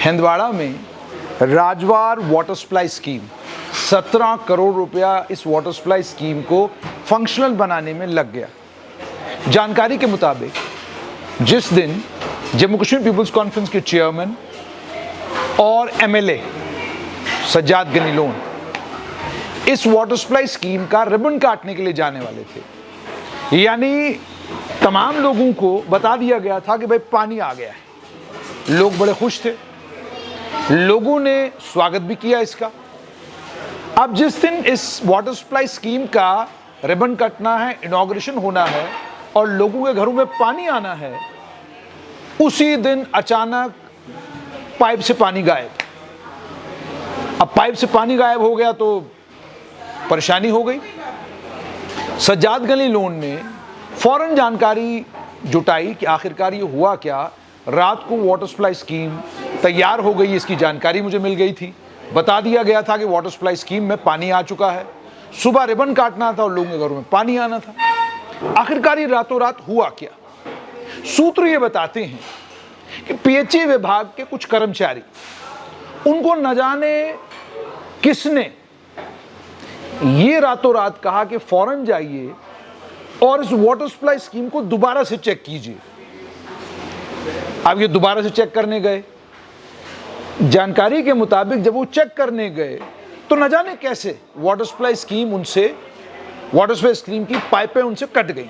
हिंदवाड़ा में राजवार water supply scheme 17 crore रुपया इस वाटर सप्लाई स्कीम को फंक्शनल बनाने में लग गया। जानकारी के मुताबिक जिस दिन जम्मू कश्मीर पीपल्स कॉन्फ्रेंस के चेयरमैन और एमएलए सज्जाद गनी लोन इस वाटर सप्लाई स्कीम का रिबन काटने के लिए जाने वाले थे, यानी तमाम लोगों को बता दिया गया था कि भाई पानी आ गया है। लोग बड़े खुश थे, लोगों ने स्वागत भी किया इसका। अब जिस दिन इस वाटर सप्लाई स्कीम का रिबन कटना है, इनॉग्रेशन होना है और लोगों के घरों में पानी आना है, उसी दिन अचानक पाइप से पानी गायब। अब पाइप से पानी गायब हो गया तो परेशानी हो गई। सज्जाद गनी लोन ने फौरन जानकारी जुटाई कि आखिरकार ये हुआ क्या। रात को वाटर सप्लाई स्कीम तैयार हो गई, इसकी जानकारी मुझे मिल गई थी। बता दिया गया था कि वाटर सप्लाई स्कीम में पानी आ चुका है। सुबह रिबन काटना था और लोगों के घरों में पानी आना था। आखिरकार ये रातों रात हुआ क्या। सूत्र ये बताते हैं कि पीएचई विभाग के कुछ कर्मचारी, उनको न जाने किसने ये रातों रात कहा कि फौरन जाइए और इस वाटर सप्लाई स्कीम को दोबारा से चेक कीजिए। अब ये दोबारा से चेक करने गए। जानकारी के मुताबिक जब वो चेक करने गए तो न जाने कैसे वाटर सप्लाई स्कीम की पाइपें उनसे कट गई,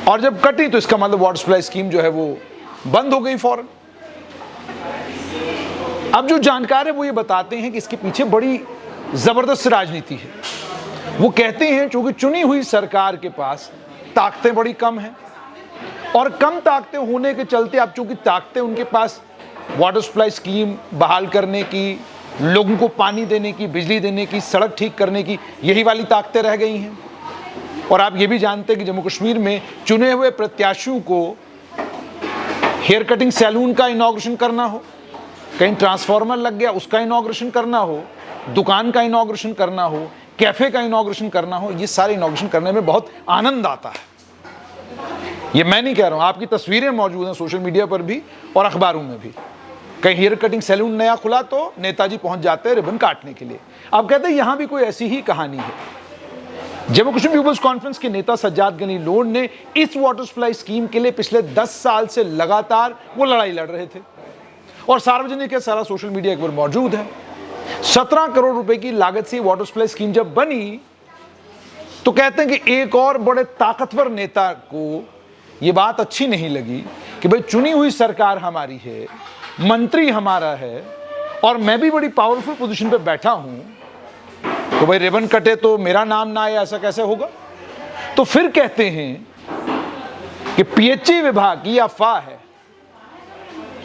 और जब कटी तो इसका मतलब वाटर सप्लाई स्कीम जो है वो बंद हो गई फौरन। अब जो जानकार है वो ये बताते हैं कि इसके पीछे बड़ी जबरदस्त राजनीति है। वो कहते हैं क्योंकि चुनी हुई सरकार के पास ताकतें बड़ी कम हैं और कम ताकतें होने के चलते अब चूंकि ताकतें उनके पास वाटर सप्लाई स्कीम बहाल करने की, लोगों को पानी देने की, बिजली देने की, सड़क ठीक करने की, यही वाली ताकतें रह गई हैं। और आप ये भी जानते हैं कि जम्मू कश्मीर में चुने हुए प्रत्याशियों को हेयर कटिंग सैलून का इनॉग्रेशन करना हो, कहीं ट्रांसफार्मर लग गया उसका इनॉग्रेशन करना हो, दुकान का इनॉग्रेशन करना हो, कैफे का इनॉग्रेशन करना हो, ये सारे इनॉग्रेशन करने में बहुत आनंद आता है। ये मैं नहीं कह रहा हूं, आपकी तस्वीरें मौजूद हैं सोशल मीडिया पर भी और अखबारों में भी। कहीं हेयर कटिंग सैलून नया खुला तो नेताजी पहुंच जाते हैं रिबन काटने के लिए। आप कहते हैं यहां भी कोई ऐसी ही कहानी है। जम्मू कश्मीर पीपल्स कॉन्फ्रेंस के नेता सज्जाद गनी लोन ने इस वाटर सप्लाई स्कीम के लिए पिछले 10 साल से लगातार वो लड़ाई लड़ रहे थे और सार्वजनिक है, सारा सोशल मीडिया एक बार मौजूद है। 17 करोड़ रुपए की लागत से वाटर सप्लाई स्कीम जब बनी तो कहते हैं कि एक और बड़े ताकतवर नेता को यह बात अच्छी नहीं लगी कि भाई चुनी हुई सरकार हमारी है, मंत्री हमारा है और मैं भी बड़ी पावरफुल पोजीशन पे बैठा हूं, तो भाई रिबन कटे तो मेरा नाम ना आए, ऐसा कैसे होगा। तो फिर कहते हैं कि पीएचई विभाग की अफवाह है,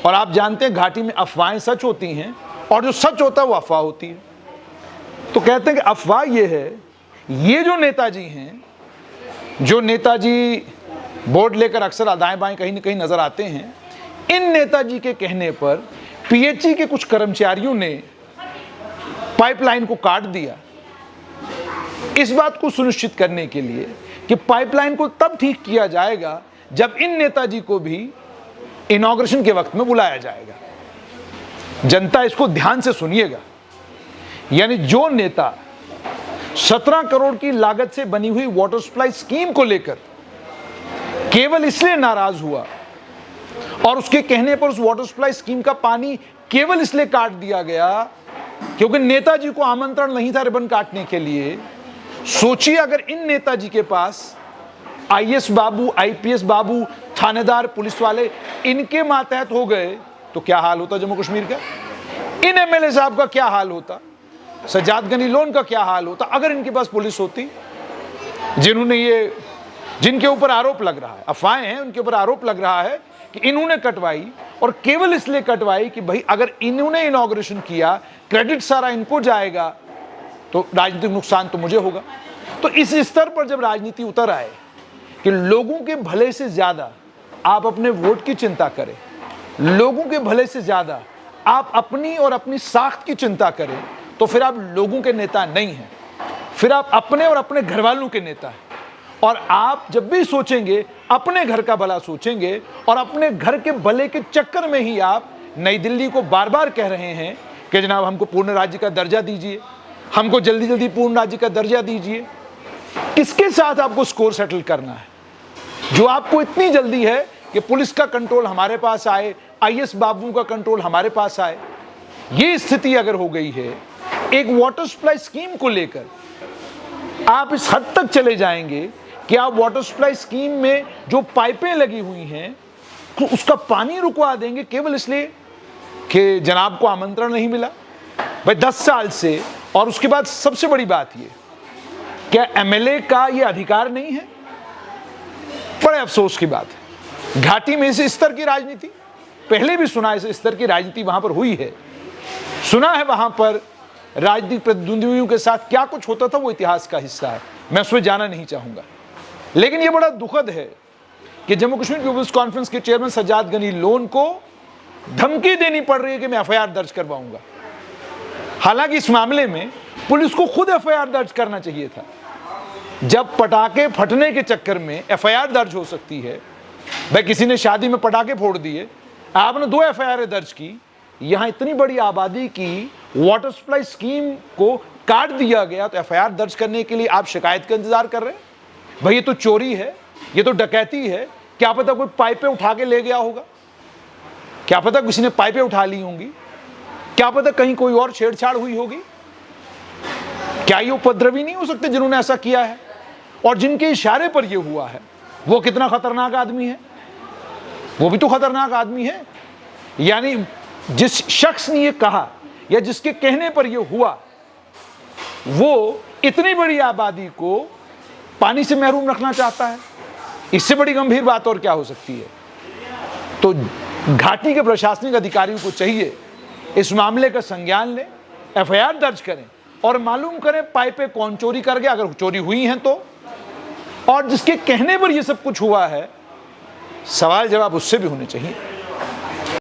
और आप जानते हैं घाटी में अफवाहें सच होती हैं और जो सच होता है वो अफवाह होती है। तो कहते हैं कि अफवाह ये है, ये जो नेताजी हैं, जो नेताजी बोर्ड लेकर अक्सर दाएं बाएं कहीं न कहीं नजर आते हैं, इन नेताजी के कहने पर पीएचई के कुछ कर्मचारियों ने पाइपलाइन को काट दिया, इस बात को सुनिश्चित करने के लिए कि पाइपलाइन को तब ठीक किया जाएगा जब इन नेताजी को भी इनॉग्रेशन के वक्त में बुलाया जाएगा। जनता इसको ध्यान से सुनिएगा, यानी जो नेता 17 करोड़ की लागत से बनी हुई वाटर सप्लाई स्कीम को लेकर केवल इसलिए नाराज हुआ और उसके कहने पर उस वाटर सप्लाई स्कीम का पानी केवल इसलिए काट दिया गया क्योंकि नेताजी को आमंत्रण नहीं था रिबन काटने के लिए। सोचिए अगर इन नेताजी के पास आईएएस बाबू, आईपीएस बाबू, थानेदार, पुलिस वाले इनके मातहत हो गए तो क्या हाल होता जम्मू कश्मीर का। इन एमएलए साहब का क्या हाल होता, सज्जाद गनी लोन का क्या हाल होता अगर इनके पास पुलिस होती। जिनके ऊपर आरोप लग रहा है, अफवाहें हैं, उनके ऊपर आरोप लग रहा है कि इन्होंने कटवाई और केवल इसलिए कटवाई कि भाई अगर इन्होंने इनॉग्रेशन किया, क्रेडिट सारा इनको जाएगा तो राजनीतिक नुकसान तो मुझे होगा। तो इस स्तर पर जब राजनीति उतर आए कि लोगों के भले से ज्यादा आप अपने वोट की चिंता करें, लोगों के भले से ज्यादा आप अपनी और अपनी साख्त की चिंता करें, तो फिर आप लोगों के नेता नहीं हैं, फिर आप अपने और अपने घर वालों के नेता हैं। और आप जब भी सोचेंगे अपने घर का भला सोचेंगे और अपने घर के भले के चक्कर में ही आप नई दिल्ली को बार बार कह रहे हैं कि जनाब हमको पूर्ण राज्य का दर्जा दीजिए, हमको जल्दी जल्दी पूर्ण राज्य का दर्जा दीजिए। किसके साथ आपको स्कोर सेटल करना है? जो आपको इतनी जल्दी है कि पुलिस का कंट्रोल हमारे पास आए, आईएएस बाबू का कंट्रोल हमारे पास आए। ये स्थिति अगर हो गई है, एक वाटर सप्लाई स्कीम को लेकर आप इस हद तक चले जाएंगे कि आप वाटर सप्लाई स्कीम में जो पाइपें लगी हुई हैं तो उसका पानी रुकवा देंगे केवल इसलिए कि जनाब को आमंत्रण नहीं मिला। भाई 10 साल से, और उसके बाद सबसे बड़ी बात ये, क्या एमएलए का ये अधिकार नहीं है? बड़े अफसोस की बात है। घाटी में इस स्तर की राजनीति पहले भी सुना, इस स्तर की राजनीति वहां पर हुई है, सुना है। वहां पर राजनीतिक प्रतिद्वंदियों के साथ क्या कुछ होता था वो इतिहास का हिस्सा है, मैं उसमें जाना नहीं चाहूंगा। लेकिन यह बड़ा दुखद है कि जम्मू कश्मीर पीपुल्स कॉन्फ्रेंस के चेयरमैन सज्जाद गनी लोन को धमकी देनी पड़ रही है कि मैं एफआईआर दर्ज करवाऊंगा। हालांकि इस मामले में पुलिस को खुद एफआईआर दर्ज करना चाहिए था। जब पटाखे फटने के चक्कर में एफआईआर दर्ज हो सकती है, भाई किसी ने शादी में पटाखे फोड़ दिए, आपने 2 एफआईआर दर्ज की, यहां इतनी बड़ी आबादी की वाटर सप्लाई स्कीम को काट दिया गया, तो एफआईआर दर्ज करने के लिए आप शिकायत का इंतजार कर रहे हैं? भाई ये तो चोरी है, ये तो डकैती है। क्या पता कोई पाइपें उठा के ले गया होगा, क्या पता किसी ने पाइपें उठा ली होंगी, क्या पता कहीं कोई और छेड़छाड़ हुई होगी। क्या ये उपद्रवी नहीं हो सकते जिन्होंने ऐसा किया है? और जिनके इशारे पर यह हुआ है वो कितना खतरनाक आदमी है? वो भी तो खतरनाक आदमी है। यानी जिस शख्स ने यह कहा या जिसके कहने पर यह हुआ, वो इतनी बड़ी आबादी को पानी से महरूम रखना चाहता है। इससे बड़ी गंभीर बात और क्या हो सकती है? तो घाटी के प्रशासनिक अधिकारियों को चाहिए इस मामले का संज्ञान लें, एफआईआर दर्ज करें और मालूम करें पाइपें कौन चोरी कर गया, अगर चोरी हुई हैं तो, और जिसके कहने पर यह सब कुछ हुआ है, सवाल जवाब उससे भी होने चाहिए।